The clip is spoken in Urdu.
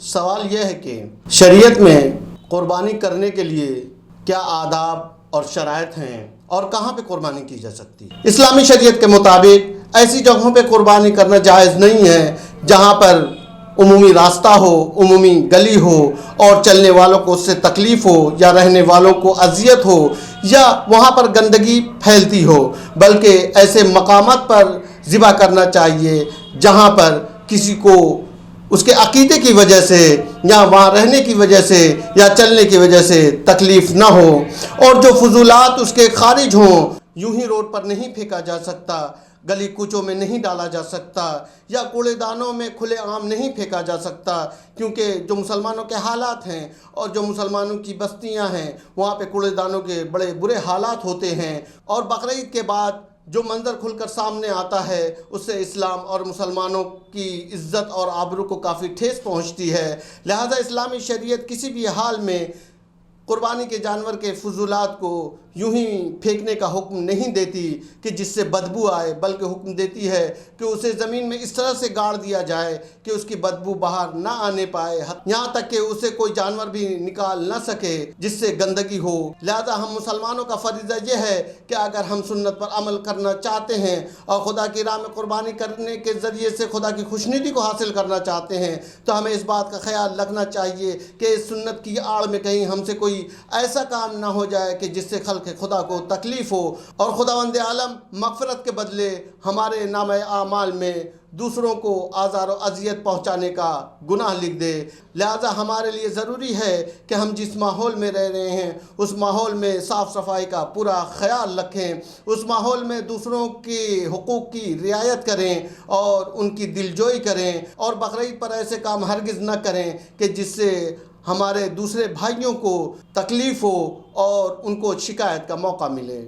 سوال یہ ہے کہ شریعت میں قربانی کرنے کے لیے کیا آداب اور شرائط ہیں اور کہاں پہ قربانی کی جا سکتی ہے؟ اسلامی شریعت کے مطابق ایسی جگہوں پہ قربانی کرنا جائز نہیں ہے جہاں پر عمومی راستہ ہو، عمومی گلی ہو اور چلنے والوں کو اس سے تکلیف ہو یا رہنے والوں کو اذیت ہو یا وہاں پر گندگی پھیلتی ہو، بلکہ ایسے مقامات پر ذبح کرنا چاہیے جہاں پر کسی کو اس کے عقیدے کی وجہ سے یا وہاں رہنے کی وجہ سے یا چلنے کی وجہ سے تکلیف نہ ہو، اور جو فضولات اس کے خارج ہوں، یوں ہی روڈ پر نہیں پھینکا جا سکتا، گلی کوچوں میں نہیں ڈالا جا سکتا یا کوڑے دانوں میں کھلے عام نہیں پھینکا جا سکتا، کیونکہ جو مسلمانوں کے حالات ہیں اور جو مسلمانوں کی بستیاں ہیں وہاں پہ کوڑے دانوں کے بڑے برے حالات ہوتے ہیں، اور بقرعید کے بعد جو منظر کھل کر سامنے آتا ہے اس سے اسلام اور مسلمانوں کی عزت اور آبرو کو کافی ٹھیس پہنچتی ہے۔ لہذا اسلامی شریعت کسی بھی حال میں قربانی کے جانور کے فضولات کو یوں ہی پھینکنے کا حکم نہیں دیتی کہ جس سے بدبو آئے، بلکہ حکم دیتی ہے کہ اسے زمین میں اس طرح سے گاڑ دیا جائے کہ اس کی بدبو باہر نہ آنے پائے، یہاں تک کہ اسے کوئی جانور بھی نکال نہ سکے جس سے گندگی ہو۔ لہذا ہم مسلمانوں کا فریضہ یہ ہے کہ اگر ہم سنت پر عمل کرنا چاہتے ہیں اور خدا کی راہ میں قربانی کرنے کے ذریعے سے خدا کی خوشنودی کو حاصل کرنا چاہتے ہیں تو ہمیں اس بات کا خیال رکھنا چاہیے کہ اس سنت کی آڑ میں کہیں ہم سے کوئی ایسا کام نہ ہو جائے کہ جس سے خلق خدا کو تکلیف ہو اور خداوند عالم مغفرت کے بدلے ہمارے نامہ اعمال میں دوسروں کو آزار و اذیت پہنچانے کا گناہ لکھ دے۔ لہذا ہمارے لیے ضروری ہے کہ ہم جس ماحول میں رہ رہے ہیں اس ماحول میں صاف صفائی کا پورا خیال رکھیں، اس ماحول میں دوسروں کے حقوق کی رعایت کریں اور ان کی دلجوئی کریں، اور بقرعید پر ایسے کام ہرگز نہ کریں کہ جس سے ہمارے دوسرے بھائیوں کو تکلیف ہو اور ان کو شکایت کا موقع ملے۔